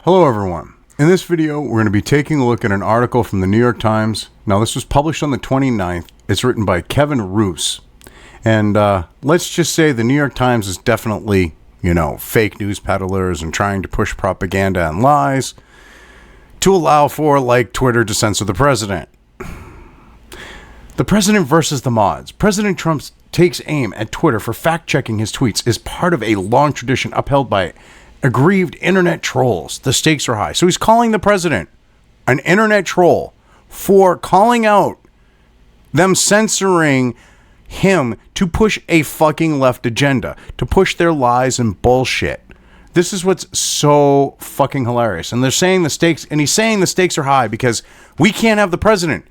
Hello everyone. In this video, we're going to be taking a look at an article from the New York Times. Now this was published on the 29th. It's written by Kevin Roose. And let's just say the New York Times is definitely, fake news peddlers and trying to push propaganda and lies to allow for, like Twitter, to censor the president. The president versus the mods. President Trump takes aim at Twitter for fact-checking his tweets is part of a long tradition upheld by aggrieved internet trolls. The stakes are high. So he's calling the president an internet troll for calling out them censoring him to push a fucking left agenda, to push their lies and bullshit. This is what's so fucking hilarious. And they're saying the stakes, and he's saying the stakes are high because we can't have the president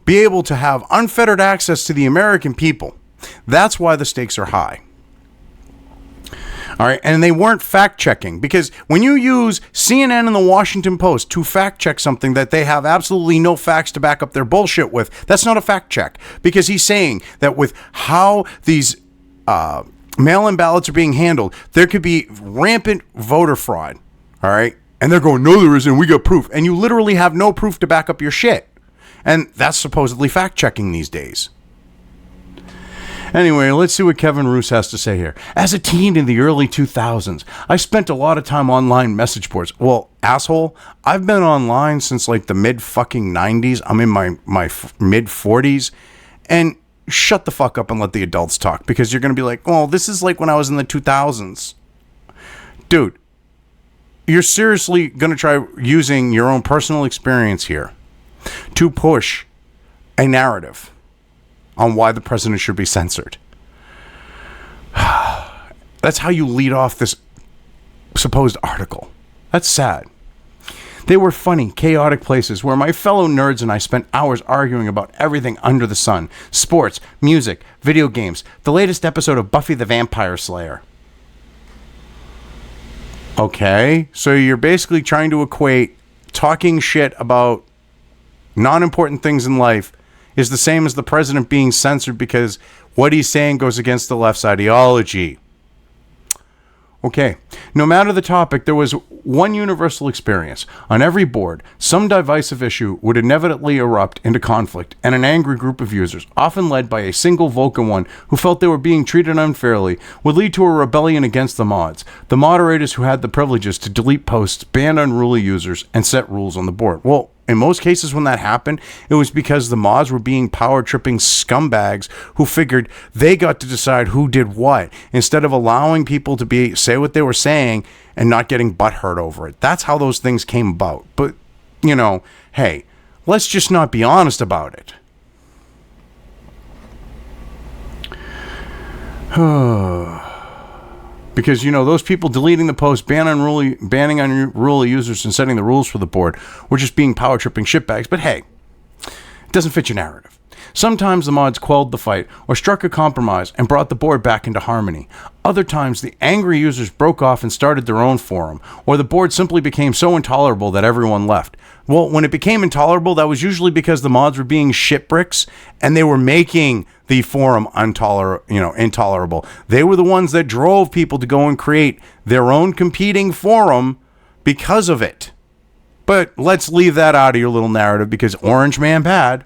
be able to have unfettered access to the American people. That's why the stakes are high. All right, and they weren't fact-checking, because when you use CNN and the Washington Post to fact-check something that they have absolutely no facts to back up their bullshit with, that's not a fact-check, because he's saying that with how these mail-in ballots are being handled, there could be rampant voter fraud, all right? And they're going, no, there isn't, we got proof. And you literally have no proof to back up your shit. And that's supposedly fact-checking these days. Anyway, let's see what Kevin Roose has to say here. As a teen in the early 2000s, I spent a lot of time online message boards. Well, asshole, I've been online since like the mid-fucking 90s. I'm in my mid-40s. And shut the fuck up and let the adults talk, because you're going to be like, oh, this is like when I was in the 2000s. Dude, you're seriously going to try using your own personal experience here to push a narrative on why the president should be censored. That's how you lead off this supposed article. That's sad. They were funny, chaotic places where my fellow nerds and I spent hours arguing about everything under the sun. Sports, music, video games, the latest episode of Buffy the Vampire Slayer. Okay, so you're basically trying to equate talking shit about non-important things in life is the same as the president being censored because what he's saying goes against the left's ideology. Okay, no matter the topic, there was one universal experience. On every board, some divisive issue would inevitably erupt into conflict, and an angry group of users, often led by a single vocal one who felt they were being treated unfairly, would lead to a rebellion against the mods, the moderators who had the privileges to delete posts, ban unruly users, and set rules on the board. Well, in most cases when that happened, it was because the mods were being power-tripping scumbags who figured they got to decide who did what, instead of allowing people to say what they were saying and not getting butthurt over it. That's how those things came about. But, hey, let's just not be honest about it. Because, those people deleting the post, banning unruly users and setting the rules for the board were just being power-tripping shitbags. But hey, it doesn't fit your narrative. Sometimes the mods quelled the fight or struck a compromise and brought the board back into harmony. Other times, the angry users broke off and started their own forum, or the board simply became so intolerable that everyone left. Well, when it became intolerable, that was usually because the mods were being shitbricks and they were making the forum intolerable. They were the ones that drove people to go and create their own competing forum because of it. But let's leave that out of your little narrative because Orange Man bad.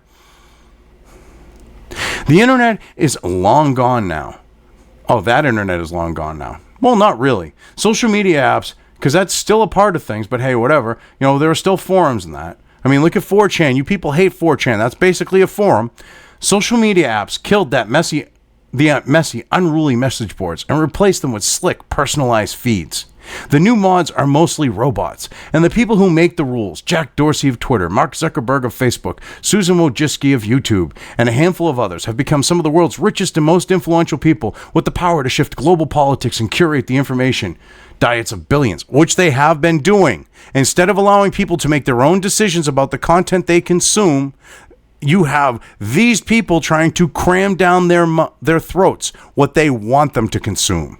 The internet is long gone now. Oh, that internet is long gone now. Well, not really. Social media apps, because that's still a part of things, but hey, whatever. There are still forums in that. I mean, look at 4chan. You people hate 4chan. That's basically a forum. Social media apps killed the messy, unruly message boards and replaced them with slick, personalized feeds. The new mods are mostly robots, and the people who make the rules, Jack Dorsey of Twitter, Mark Zuckerberg of Facebook, Susan Wojcicki of YouTube, and a handful of others have become some of the world's richest and most influential people with the power to shift global politics and curate the information diets of billions, which they have been doing. Instead of allowing people to make their own decisions about the content they consume, you have these people trying to cram down their throats what they want them to consume.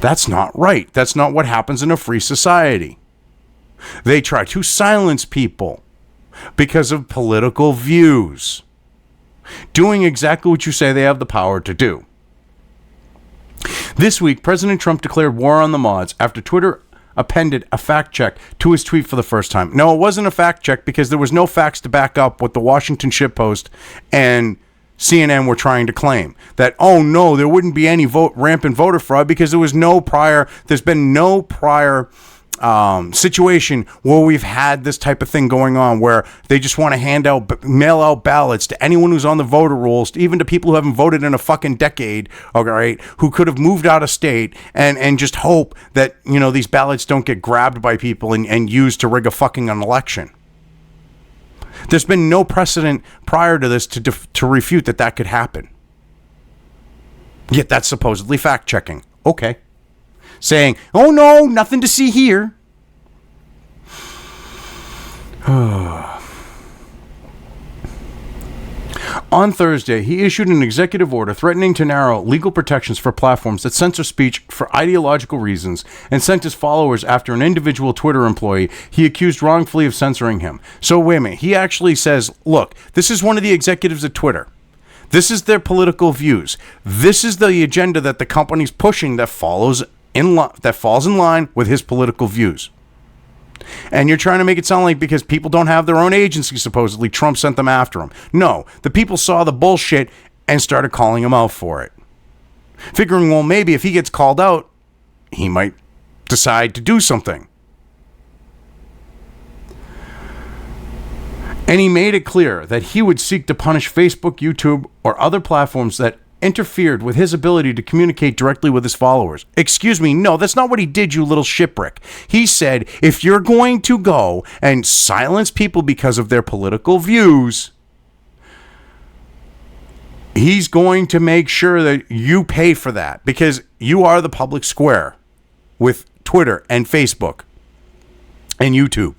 That's not right. That's not what happens in a free society. They try to silence people because of political views, doing exactly what you say they have the power to do. This week, President Trump declared war on the mods after Twitter appended a fact check to his tweet for the first time. No, it wasn't a fact check because there was no facts to back up what the Washington Shitpost and CNN were trying to claim. That, oh no, there wouldn't be any rampant voter fraud because there's been no prior situation where we've had this type of thing going on where they just want to mail out ballots to anyone who's on the voter rolls, even to people who haven't voted in a fucking decade, all right, who could have moved out of state and just hope that, these ballots don't get grabbed by people and used to rig a fucking an election. There's been no precedent prior to this to refute that could happen. Yet that's supposedly fact-checking. Okay. Saying, oh no, nothing to see here. On Thursday, he issued an executive order threatening to narrow legal protections for platforms that censor speech for ideological reasons and sent his followers after an individual Twitter employee he accused wrongfully of censoring him. So wait a minute, he actually says, look, this is one of the executives at Twitter. This is their political views. This is the agenda that the company's pushing that falls in line with his political views. And you're trying to make it sound like because people don't have their own agency, supposedly, Trump sent them after him. No, the people saw the bullshit and started calling him out for it. Figuring, well, maybe if he gets called out, he might decide to do something. And he made it clear that he would seek to punish Facebook, YouTube, or other platforms that interfered with his ability to communicate directly with his followers. Excuse me, no, that's not what he did, you little shitbrick. He said, if you're going to go and silence people because of their political views, he's going to make sure that you pay for that because you are the public square with Twitter and Facebook and YouTube.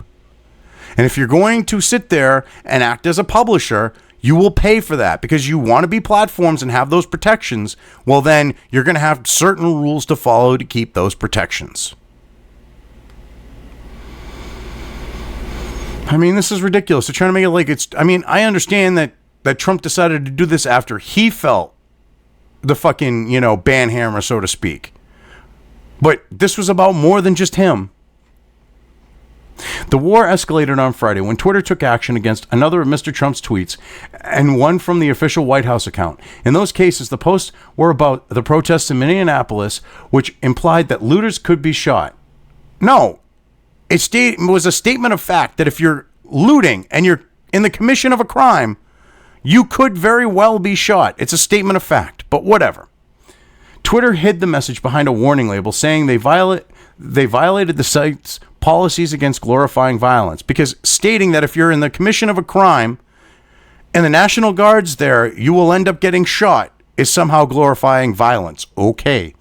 And if you're going to sit there and act as a publisher, you will pay for that because you want to be platforms and have those protections. Well, then you're going to have certain rules to follow to keep those protections. I mean, this is ridiculous. They're trying to make it like it's... I mean, I understand that Trump decided to do this after he felt the fucking, ban hammer, so to speak. But this was about more than just him. The war escalated on Friday when Twitter took action against another of Mr. Trump's tweets and one from the official White House account. In those cases, the posts were about the protests in Minneapolis, which implied that looters could be shot. No, it was a statement of fact that if you're looting and you're in the commission of a crime, you could very well be shot. It's a statement of fact, but whatever. Twitter hid the message behind a warning label saying they violated the site's policies against glorifying violence, because stating that if you're in the commission of a crime and the National Guard's there, you will end up getting shot is somehow glorifying violence. Okay.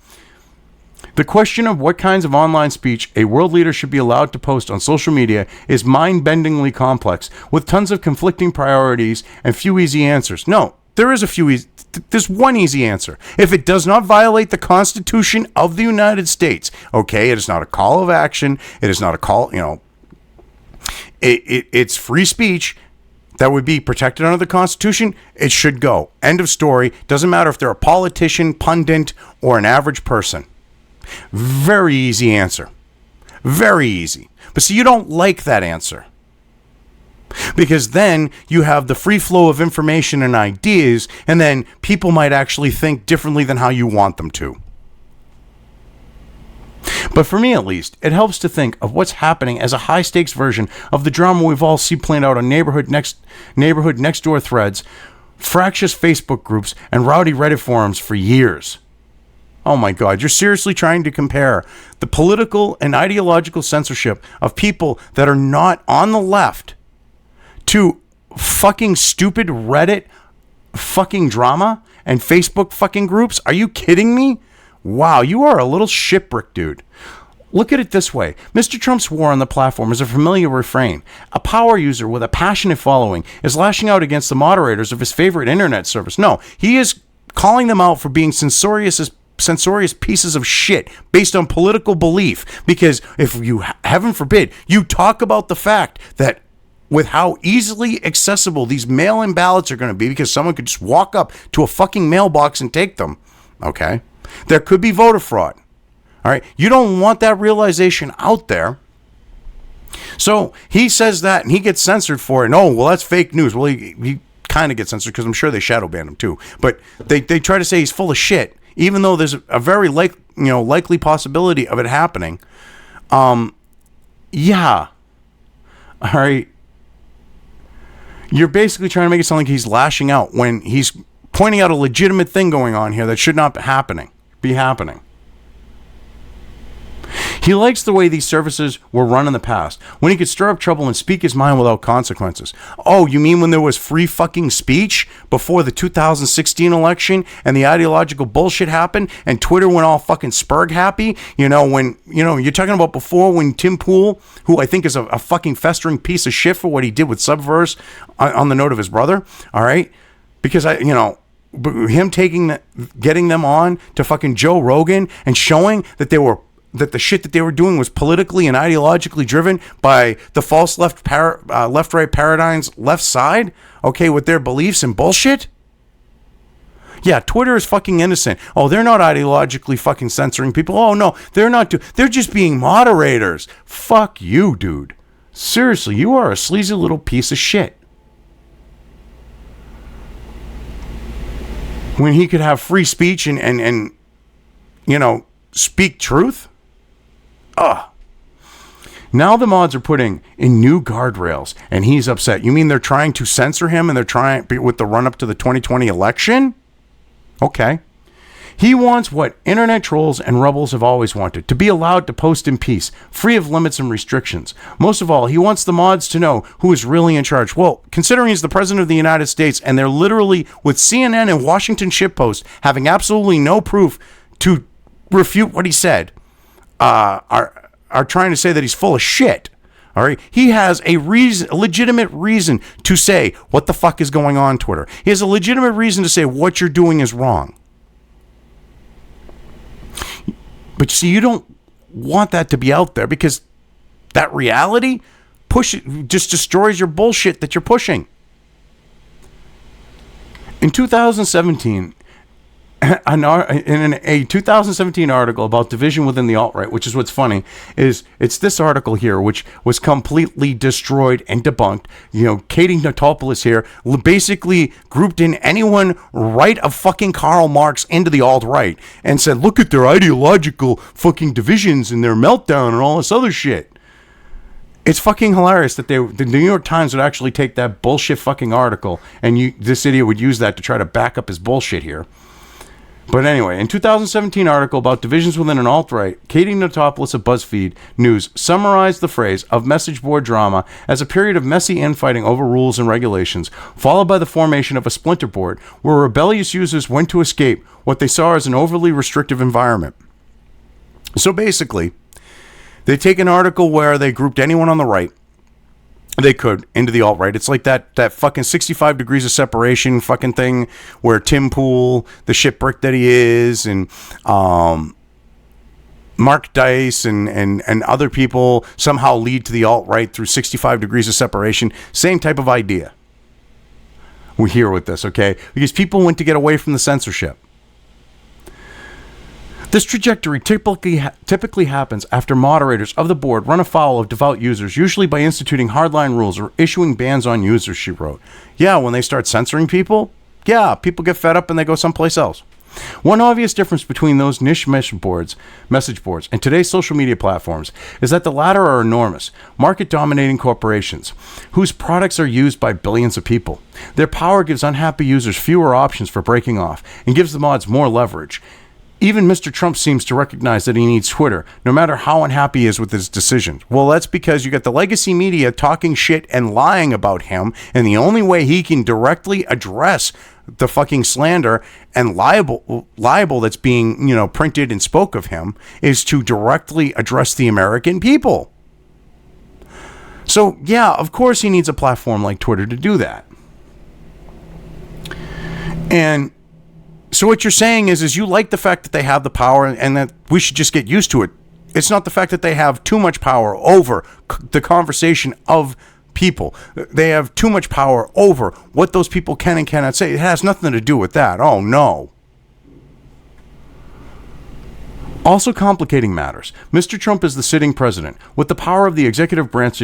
The question of what kinds of online speech a world leader should be allowed to post on social media is mind-bendingly complex, with tons of conflicting priorities and few easy answers. No, there's one easy answer. If it does not violate the Constitution of the United States, okay, it is not a call of action. It is not a call, it's free speech that would be protected under the Constitution. It should go. End of story. Doesn't matter if they're a politician, pundit, or an average person. Very easy answer. Very easy. But see, you don't like that answer. Because then you have the free flow of information and ideas, and then people might actually think differently than how you want them to. But for me, at least, it helps to think of what's happening as a high-stakes version of the drama we've all seen playing out on neighborhood next door threads, fractious Facebook groups, and rowdy Reddit forums for years. Oh my God, you're seriously trying to compare the political and ideological censorship of people that are not on the left to fucking stupid Reddit fucking drama and Facebook fucking groups? Are you kidding me? Wow, you are a little shitbrick, dude. Look at it this way. Mr. Trump's war on the platform is a familiar refrain. A power user with a passionate following is lashing out against the moderators of his favorite internet service. No, he is calling them out for being censorious pieces of shit based on political belief. Because if you, heaven forbid, you talk about the fact that with how easily accessible these mail-in ballots are going to be, because someone could just walk up to a fucking mailbox and take them, okay? There could be voter fraud. All right. You don't want that realization out there. So he says that and he gets censored for it. Oh, well, that's fake news. Well, he kind of gets censored because I'm sure they shadow banned him too. But they try to say he's full of shit, even though there's a very likely possibility of it happening. Yeah. All right. You're basically trying to make it sound like he's lashing out when he's pointing out a legitimate thing going on here that should not be happening. He likes the way these services were run in the past, when he could stir up trouble and speak his mind without consequences. Oh, you mean when there was free fucking speech before the 2016 election and the ideological bullshit happened and Twitter went all fucking spurg happy? You're talking about before when Tim Pool, who I think is a fucking festering piece of shit for what he did with Subverse on the note of his brother, all right? Because him getting them on to fucking Joe Rogan and showing that the shit that they were doing was politically and ideologically driven by the false left-right paradigm's left side, okay, with their beliefs and bullshit. Yeah, Twitter is fucking innocent. Oh, they're not ideologically fucking censoring people. Oh, no, they're not. They're just being moderators. Fuck you, dude. Seriously, you are a sleazy little piece of shit. When he could have free speech and speak truth. Now the mods are putting in new guardrails, and he's upset. You mean they're trying to censor him, and they're trying with the run-up to the 2020 election? Okay. He wants what internet trolls and rebels have always wanted, to be allowed to post in peace, free of limits and restrictions. Most of all, he wants the mods to know who is really in charge. Well, considering he's the president of the United States, and they're literally, with CNN and Washington shitpost, having absolutely no proof to refute what he said, are trying to say that he's full of shit. All right. He has a legitimate reason to say what the fuck is going on, Twitter. He has a legitimate reason to say what you're doing is wrong. But you see, you don't want that to be out there because that reality just destroys your bullshit that you're pushing. In 2017, in a 2017 article about division within the alt-right, which is what's funny, is it's this article here, which was completely destroyed and debunked. Katie Notopoulos here basically grouped in anyone right of fucking Karl Marx into the alt-right and said, look at their ideological fucking divisions and their meltdown and all this other shit. It's fucking hilarious that the New York Times would actually take that bullshit fucking article and this idiot would use that to try to back up his bullshit here. But anyway, in 2017 article about divisions within an alt-right, Katie Notopoulos of BuzzFeed News summarized the phrase of message board drama as a period of messy infighting over rules and regulations, followed by the formation of a splinter board where rebellious users went to escape what they saw as an overly restrictive environment. So basically, they take an article where they grouped anyone on the right they could into the alt-right. It's like that fucking 65 degrees of separation fucking thing where Tim Pool, the shitbrick that he is, and Mark Dice and other people somehow lead to the alt-right through 65 degrees of separation. Same type of idea. We're here with this, okay? Because people went to get away from the censorship. This trajectory typically happens after moderators of the board run afoul of devout users, usually by instituting hardline rules or issuing bans on users, she wrote. Yeah, when they start censoring people, people get fed up and they go someplace else. One obvious difference between those niche message boards, and today's social media platforms is that the latter are enormous, market-dominating corporations whose products are used by billions of people. Their power gives unhappy users fewer options for breaking off and gives the mods more leverage. Even Mr. Trump seems to recognize that he needs Twitter, no matter how unhappy he is with his decisions. Well, that's because you got the legacy media talking shit and lying about him, and the only way he can directly address the fucking slander and libel that's being, printed and spoke of him is to directly address the American people. So, yeah, of course he needs a platform like Twitter to do that. And so what you're saying is you like the fact that they have the power and that we should just get used to it. It's not the fact that they have too much power over the conversation of people. They have too much power over what those people can and cannot say. It has nothing to do with that. Oh, no. Also complicating matters, Mr. Trump is the sitting president with the power of the executive branch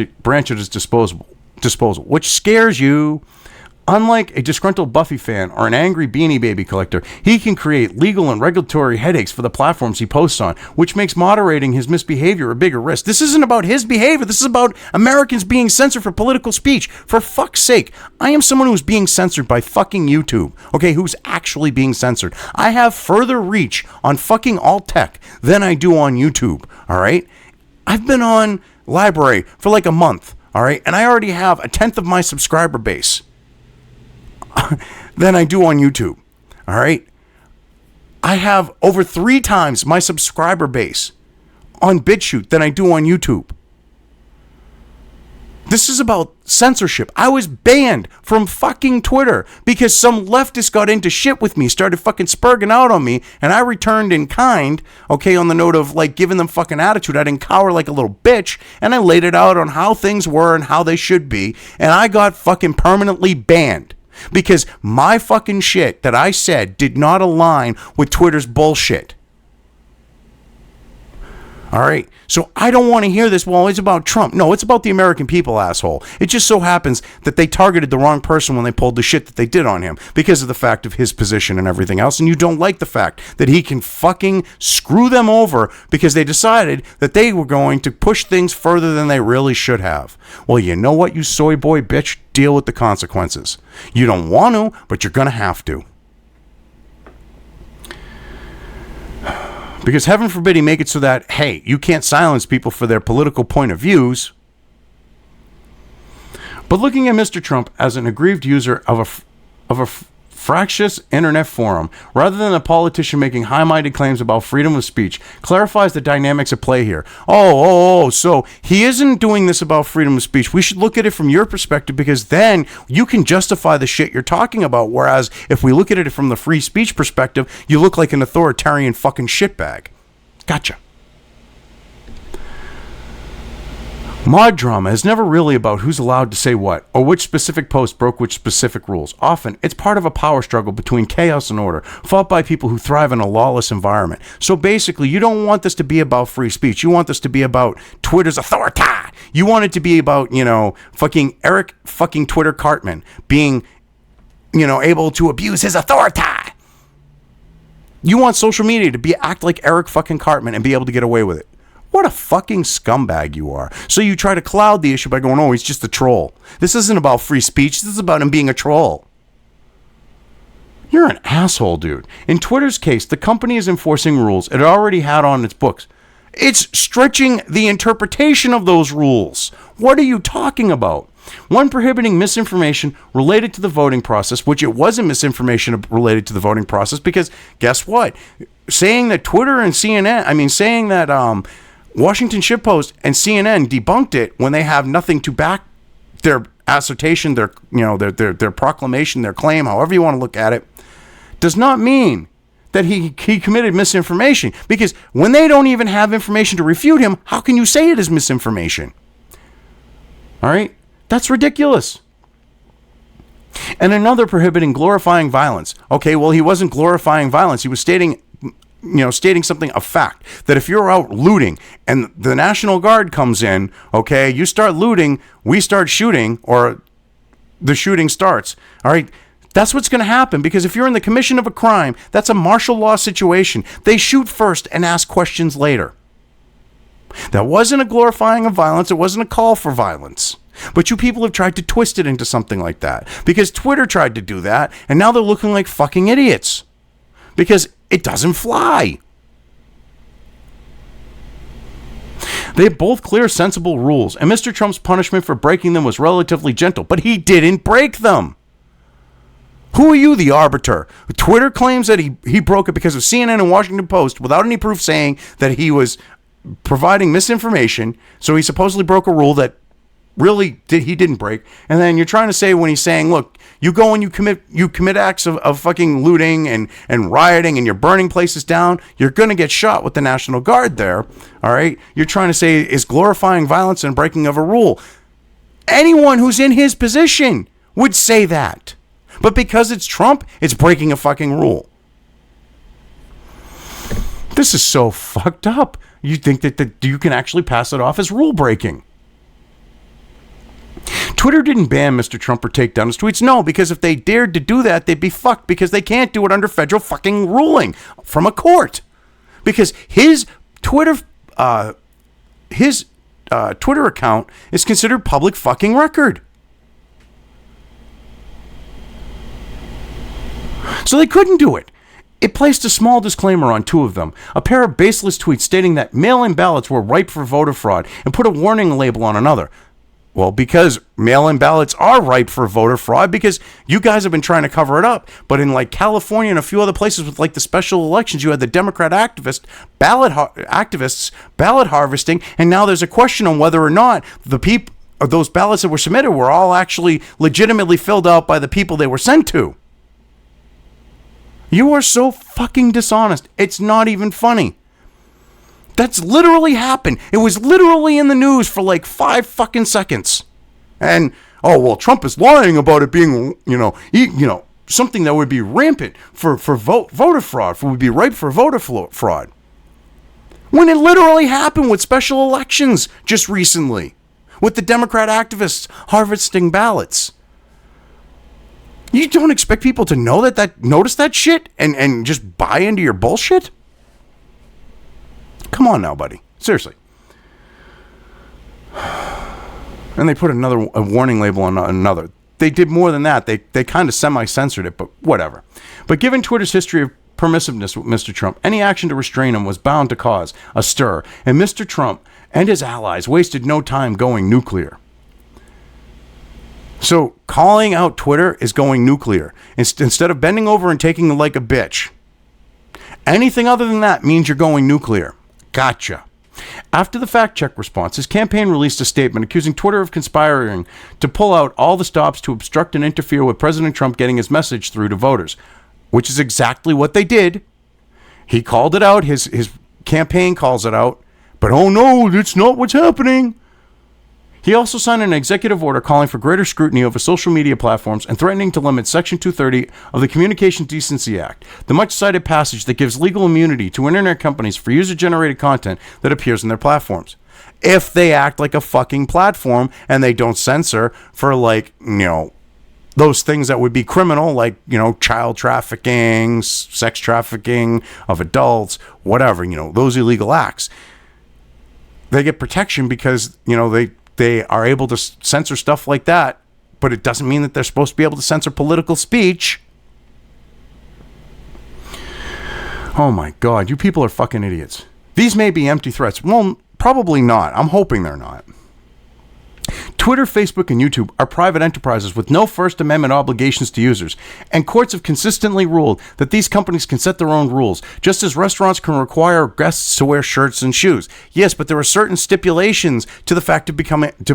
at his disposal, which scares you. Unlike a disgruntled Buffy fan or an angry Beanie Baby collector, he can create legal and regulatory headaches for the platforms he posts on, which makes moderating his misbehavior a bigger risk. This isn't about his behavior. This is about Americans being censored for political speech. For fuck's sake, I am someone who's being censored by fucking YouTube, okay, who's actually being censored. I have further reach on fucking alt tech than I do on YouTube, all right? I've been on Library for like a month, all right, and I already have 1/10 of my subscriber base than I do on YouTube. All right. I have over 3 times my subscriber base on BitChute than I do on YouTube. This is about censorship. I was banned from fucking Twitter because some leftist got into shit with me, started fucking spurging out on me, and I returned in kind, okay, on the note of like giving them fucking attitude. I didn't cower like a little bitch, and I laid it out on how things were and how they should be, and I got fucking permanently banned. Because my fucking shit that I said did not align with Twitter's bullshit. All right. So I don't want to hear this. Well, it's about Trump. No, it's about the American people, asshole. It just so happens that they targeted the wrong person when they pulled the shit that they did on him because of the fact of his position and everything else. And you don't like the fact that he can fucking screw them over because they decided that they were going to push things further than they really should have. Well, you know what, you soy boy bitch? Deal with the consequences. You don't want to, but you're going to have to. Because heaven forbid he make it so that, hey, you can't silence people for their political point of views. But looking at Mr. Trump as an aggrieved user of a fractious internet forum, rather than a politician making high-minded claims about freedom of speech, clarifies the dynamics at play here. So he isn't doing this about freedom of speech. We should look at it from your perspective because then you can justify the shit you're talking about. Whereas if we look at it from the free speech perspective, you look like an authoritarian fucking shitbag. Gotcha. Mod drama is never really about who's allowed to say what, or which specific post broke which specific rules. Often, it's part of a power struggle between chaos and order, fought by people who thrive in a lawless environment. So basically, you don't want this to be about free speech. You want this to be about Twitter's authority. You want it to be about, fucking Eric fucking Twitter Cartman being, able to abuse his authority. You want social media to act like Eric fucking Cartman and be able to get away with it. What a fucking scumbag you are. So you try to cloud the issue by going, oh, he's just a troll. This isn't about free speech. This is about him being a troll. You're an asshole, dude. In Twitter's case, the company is enforcing rules it already had on its books. It's stretching the interpretation of those rules. What are you talking about? One, prohibiting misinformation related to the voting process, which it wasn't misinformation related to the voting process because guess what? Saying that Twitter and CNN, saying that Washington Shitpost and CNN debunked it when they have nothing to back their assertion, their proclamation, their claim, however you want to look at it, does not mean that he committed misinformation. Because when they don't even have information to refute him, how can you say it is misinformation? All right? That's ridiculous. And another, prohibiting glorifying violence. Okay, well, he wasn't glorifying violence. He was stating something, a fact, that if you're out looting and the National Guard comes in, okay, you start looting, we start shooting, or the shooting starts, all right, that's what's going to happen, because if you're in the commission of a crime, that's a martial law situation. They shoot first and ask questions later. That wasn't a glorifying of violence. It wasn't a call for violence. But you people have tried to twist it into something like that, because Twitter tried to do that, and now they're looking like fucking idiots. Because it doesn't fly. They have both clear, sensible rules, and Mr. Trump's punishment for breaking them was relatively gentle, but he didn't break them. Who are you, the arbiter? Twitter claims that he broke it because of CNN and Washington Post without any proof saying that he was providing misinformation, so he supposedly broke a rule that he didn't break. And then you're trying to say, when he's saying, look, you go and you commit acts of fucking looting and rioting, and you're burning places down, you're going to get shot with the National Guard there. All right. You're trying to say is glorifying violence and breaking of a rule. Anyone who's in his position would say that. But because it's Trump, it's breaking a fucking rule. This is so fucked up. You think that you can actually pass it off as rule breaking. Twitter didn't ban Mr. Trump or take down his tweets. No, because if they dared to do that, they'd be fucked because they can't do it under federal fucking ruling from a court. Because his Twitter account is considered public fucking record. So they couldn't do it. It placed a small disclaimer on 2 of them, a pair of baseless tweets stating that mail-in ballots were ripe for voter fraud, and put a warning label on another. Well, because mail-in ballots are ripe for voter fraud, because you guys have been trying to cover it up. But in like California and a few other places with like the special elections, you had the Democrat activists ballot harvesting, and now there's a question on whether or not those ballots that were submitted were all actually legitimately filled out by the people they were sent to. You are so fucking dishonest. It's not even funny. That's literally happened. It was literally in the news for like 5 fucking seconds. And, oh, well, Trump is lying about it being, something that would be rampant for voter fraud, would be ripe for voter fraud. When it literally happened with special elections just recently, with the Democrat activists harvesting ballots. You don't expect people to know notice that shit and just buy into your bullshit? Come on now, buddy. Seriously. And they put a warning label on another. They did more than that. They kind of semi-censored it, but whatever. But given Twitter's history of permissiveness with Mr. Trump, any action to restrain him was bound to cause a stir, and Mr. Trump and his allies wasted no time going nuclear. So calling out Twitter is going nuclear instead of bending over and taking like a bitch. Anything other than that means you're going nuclear. Gotcha. After the fact-check response, his campaign released a statement accusing Twitter of conspiring to pull out all the stops to obstruct and interfere with President Trump getting his message through to voters, which is exactly what they did. He called it out. His campaign calls it out. But oh no, that's not what's happening. He also signed an executive order calling for greater scrutiny over social media platforms and threatening to limit Section 230 of the Communications Decency Act, the much-cited passage that gives legal immunity to internet companies for user-generated content that appears in their platforms. If they act like a fucking platform and they don't censor for those things that would be criminal, like, child trafficking, sex trafficking of adults, whatever, those illegal acts. They get protection because, they are able to censor stuff like that, but it doesn't mean that they're supposed to be able to censor political speech. Oh my God, you people are fucking idiots. These may be empty threats. Well, probably not. I'm hoping they're not. Twitter, Facebook, and YouTube are private enterprises with no First Amendment obligations to users, and courts have consistently ruled that these companies can set their own rules, just as restaurants can require guests to wear shirts and shoes. Yes, but there are certain stipulations to the fact of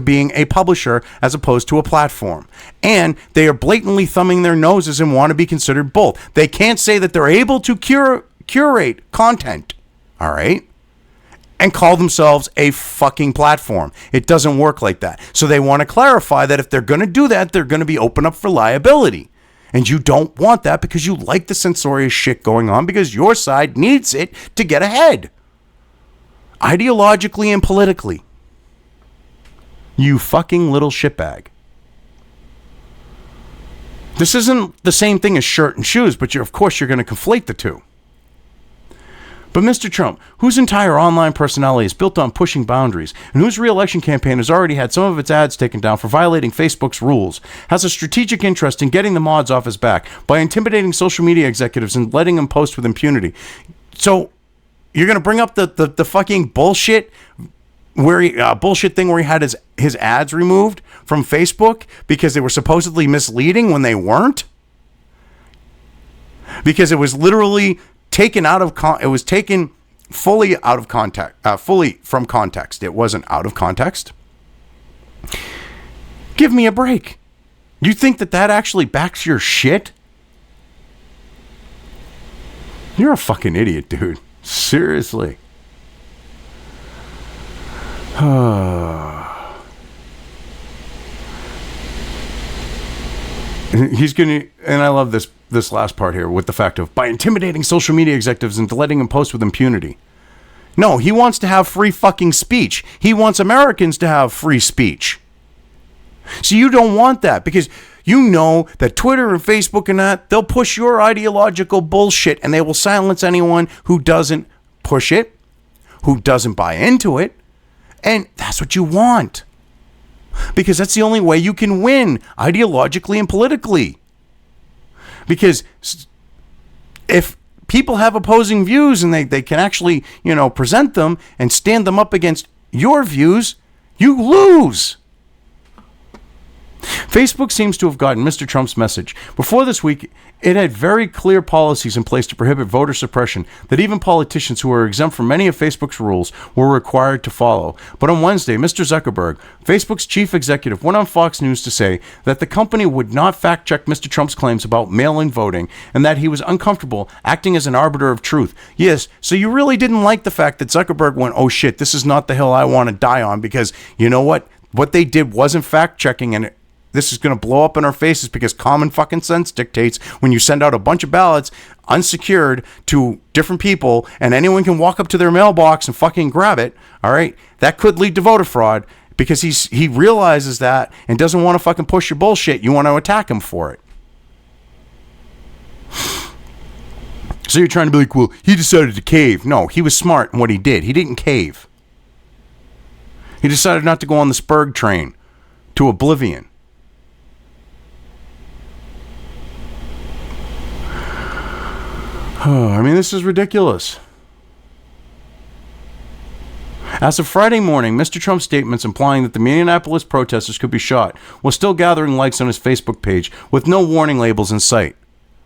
being a publisher as opposed to a platform. And they are blatantly thumbing their noses and want to be considered both. They can't say that they're able to curate content, all right? And call themselves a fucking platform. It doesn't work like that. So they want to clarify that if they're going to do that, they're going to be open up for liability. And you don't want that because you like the censorious shit going on because your side needs it to get ahead. Ideologically and politically. You fucking little shitbag. This isn't the same thing as shirt and shoes, but of course you're going to conflate the two. But Mr. Trump, whose entire online personality is built on pushing boundaries, and whose re-election campaign has already had some of its ads taken down for violating Facebook's rules, has a strategic interest in getting the mods off his back by intimidating social media executives and letting them post with impunity. So, you're going to bring up the fucking bullshit bullshit thing where he had his ads removed from Facebook because they were supposedly misleading when they weren't? Because it was literally taken out of it was taken fully out of context, fully from context. It wasn't out of context. Give me a break. You think that actually backs your shit? You're a fucking idiot, dude. Seriously. He's gonna, and I love this this last part here with the fact of by intimidating social media executives into letting them post with impunity. No, he wants to have free fucking speech. He wants Americans to have free speech. So you don't want that because you know that Twitter and Facebook and that, they'll push your ideological bullshit and they will silence anyone who doesn't push it, who doesn't buy into it. And that's what you want. Because that's the only way you can win ideologically and politically. Because if people have opposing views and they can actually, present them and stand them up against your views, you lose. Facebook seems to have gotten Mr. Trump's message. Before this week, it had very clear policies in place to prohibit voter suppression that even politicians who are exempt from many of Facebook's rules were required to follow. But on Wednesday, Mr. Zuckerberg, Facebook's chief executive, went on Fox News to say that the company would not fact-check Mr. Trump's claims about mail-in voting and that he was uncomfortable acting as an arbiter of truth. Yes, so you really didn't like the fact that Zuckerberg went, oh shit, this is not the hill I want to die on because you know what? What they did wasn't fact-checking and this is going to blow up in our faces because common fucking sense dictates when you send out a bunch of ballots unsecured to different people and anyone can walk up to their mailbox and fucking grab it, all right? That could lead to voter fraud because he realizes that and doesn't want to fucking push your bullshit. You want to attack him for it. So you're trying to be like, well, he decided to cave. No, he was smart in what he did. He didn't cave. He decided not to go on the Spurg train to oblivion. I mean, this is ridiculous. As of Friday morning, Mr. Trump's statements implying that the Minneapolis protesters could be shot was still gathering likes on his Facebook page with no warning labels in sight.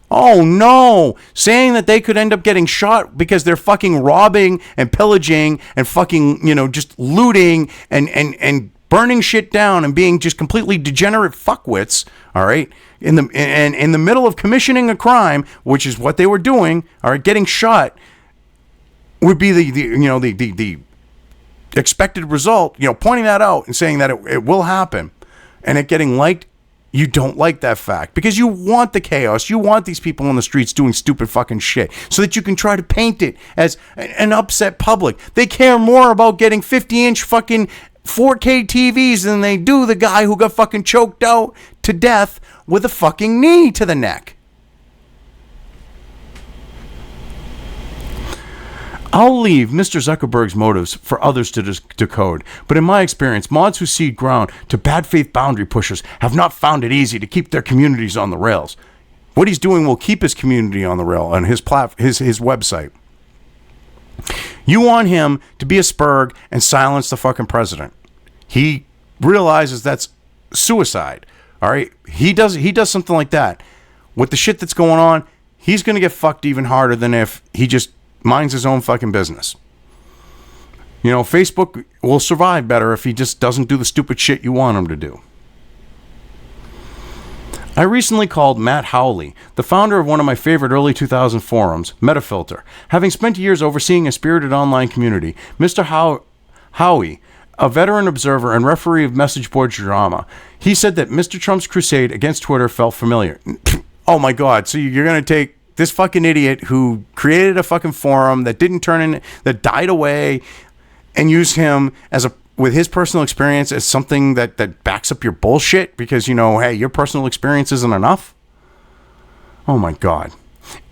Oh no! Saying that they could end up getting shot because they're fucking robbing and pillaging and fucking, just looting and burning shit down and being just completely degenerate fuckwits, all right? In the middle of commissioning a crime, which is what they were doing, all right, getting shot would be the expected result, pointing that out and saying that it will happen and it getting liked. You don't like that fact because you want the chaos. You want these people on the streets doing stupid fucking shit so that you can try to paint it as an upset public. They care more about getting 50-inch fucking 4K TVs than they do the guy who got fucking choked out to death with a fucking knee to the neck. I'll leave Mr. Zuckerberg's motives for others to decode, but in my experience, mods who cede ground to bad faith boundary pushers have not found it easy to keep their communities on the rails. What he's doing will keep his community on the rail on his website. You want him to be a Spurg and silence the fucking president. He realizes that's suicide. All right, he does something like that. With the shit that's going on, he's going to get fucked even harder than if he just minds his own fucking business. Facebook will survive better if he just doesn't do the stupid shit you want him to do. I recently called Matt Howley, the founder of one of my favorite early 2000 forums, Metafilter. Having spent years overseeing a spirited online community, Mr. Howie, a veteran observer and referee of message board drama, he said that Mr. Trump's crusade against Twitter felt familiar. Oh my God, so you're going to take this fucking idiot who created a fucking forum that that died away and use him with his personal experience as something that backs up your bullshit because, hey, your personal experience isn't enough? Oh my God.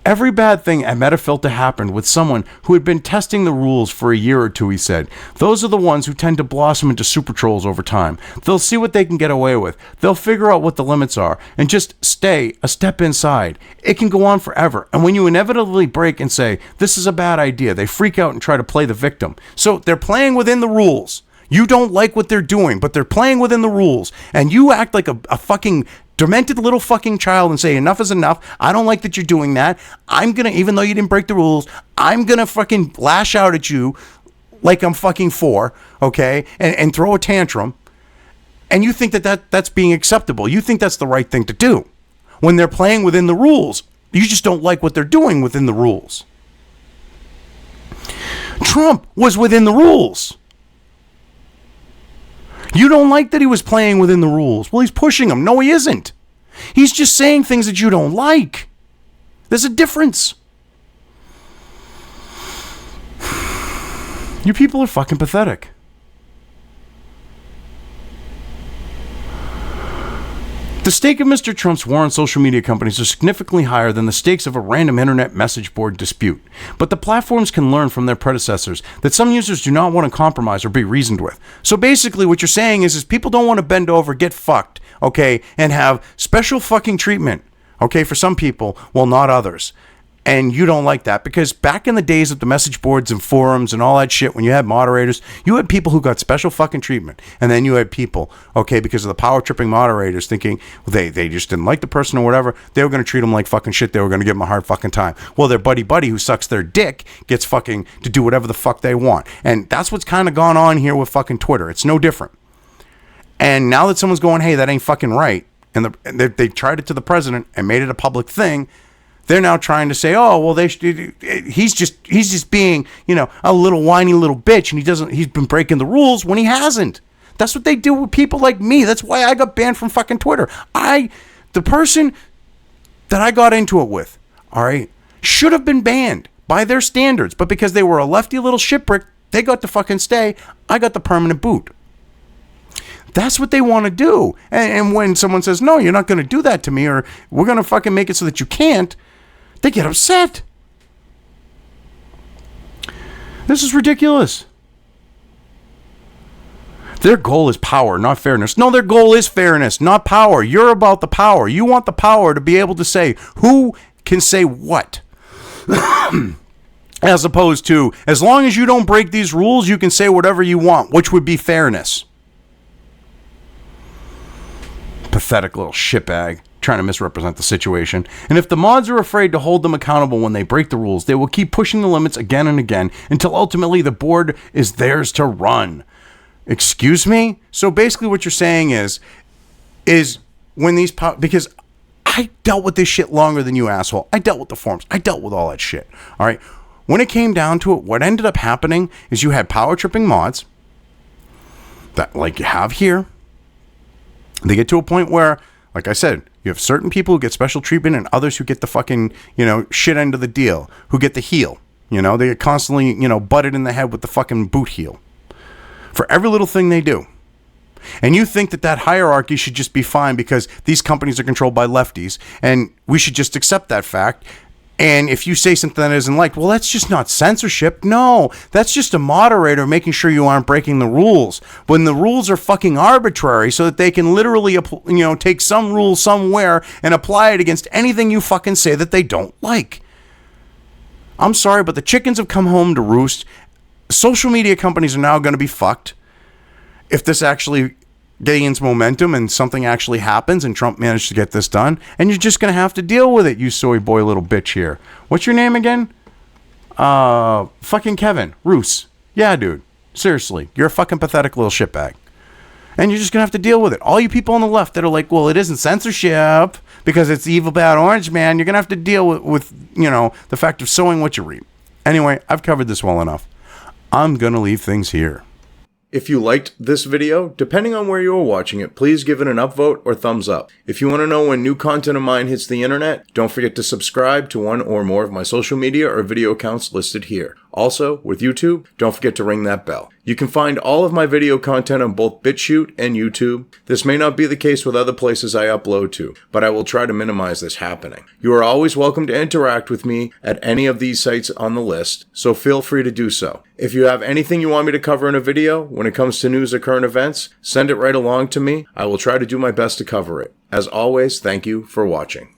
Every bad thing at Metafilter happened with someone who had been testing the rules for a year or two, he said. Those are the ones who tend to blossom into super trolls over time. They'll see what they can get away with. They'll figure out what the limits are and just stay a step inside. It can go on forever. And when you inevitably break and say, this is a bad idea, they freak out and try to play the victim. So they're playing within the rules. You don't like what they're doing, but they're playing within the rules. And you act like a fucking demented little fucking child and say, enough is enough. I don't like that you're doing that. even though you didn't break the rules, I'm going to fucking lash out at you like I'm fucking 4, okay? And throw a tantrum. And you think that's being acceptable. You think that's the right thing to do. When they're playing within the rules, you just don't like what they're doing within the rules. Trump was within the rules. You don't like that he was playing within the rules. Well, he's pushing them. No, he isn't. He's just saying things that you don't like. There's a difference. You people are fucking pathetic. The stake of Mr. Trump's war on social media companies are significantly higher than the stakes of a random internet message board dispute. But the platforms can learn from their predecessors that some users do not want to compromise or be reasoned with. So basically what you're saying is people don't want to bend over, get fucked, okay, and have special fucking treatment, okay, for some people, while not others. And you don't like that because back in the days of the message boards and forums and all that shit, when you had moderators, you had people who got special fucking treatment. And then you had people, okay, because of the power tripping moderators thinking they just didn't like the person or whatever, they were going to treat them like fucking shit. They were going to give them a hard fucking time. Well, their buddy who sucks their dick gets fucking to do whatever the fuck they want. And that's what's kind of gone on here with fucking Twitter. It's no different. And now that someone's going, hey, that ain't fucking right, and they tried it to the president and made it a public thing, they're now trying to say, oh, well, he's just being, a little whiny little bitch, and he's been breaking the rules when he hasn't. That's what they do with people like me. That's why I got banned from fucking Twitter. The person that I got into it with, all right, should have been banned by their standards, but because they were a lefty little shitbrick, they got to fucking stay. I got the permanent boot. That's what they want to do. And when someone says, no, you're not going to do that to me, or we're going to fucking make it so that you can't, they get upset. This is ridiculous. Their goal is power, not fairness. No, their goal is fairness, not power. You're about the power. You want the power to be able to say who can say what. As opposed to, as long as you don't break these rules, you can say whatever you want, which would be fairness. Pathetic little shitbag trying to misrepresent the situation. And if the mods are afraid to hold them accountable when they break the rules, they will keep pushing the limits again and again until ultimately the board is theirs to run. Excuse me? So basically what you're saying is when these because I dealt with this shit longer than you, asshole. I dealt with the forums. I dealt with all that shit. All right. When it came down to it, what ended up happening is you had power tripping mods that, like you have here. They get to a point where, like I said, you have certain people who get special treatment and others who get the fucking, shit end of the deal, who get the heel. They get constantly, butted in the head with the fucking boot heel for every little thing they do. And you think that hierarchy should just be fine because these companies are controlled by lefties and we should just accept that fact. And if you say something that isn't liked, well, that's just not censorship. No, that's just a moderator making sure you aren't breaking the rules. When the rules are fucking arbitrary so that they can literally, take some rule somewhere and apply it against anything you fucking say that they don't like. I'm sorry, but the chickens have come home to roost. Social media companies are now going to be fucked if this actually gains momentum and something actually happens and Trump managed to get this done, and you're just going to have to deal with it, you soy boy little bitch here. What's your name again? Fucking Kevin Roos. Yeah, dude. Seriously. You're a fucking pathetic little shitbag. And you're just going to have to deal with it. All you people on the left that are like, well, it isn't censorship because it's the evil bad orange man, you're going to have to deal with the fact of sowing what you reap. Anyway, I've covered this well enough. I'm going to leave things here. If you liked this video, depending on where you are watching it, please give it an upvote or thumbs up. If you want to know when new content of mine hits the internet, don't forget to subscribe to one or more of my social media or video accounts listed here. Also, with YouTube, don't forget to ring that bell. You can find all of my video content on both BitChute and YouTube. This may not be the case with other places I upload to, but I will try to minimize this happening. You are always welcome to interact with me at any of these sites on the list, so feel free to do so. If you have anything you want me to cover in a video, when it comes to news or current events, send it right along to me. I will try to do my best to cover it. As always, thank you for watching.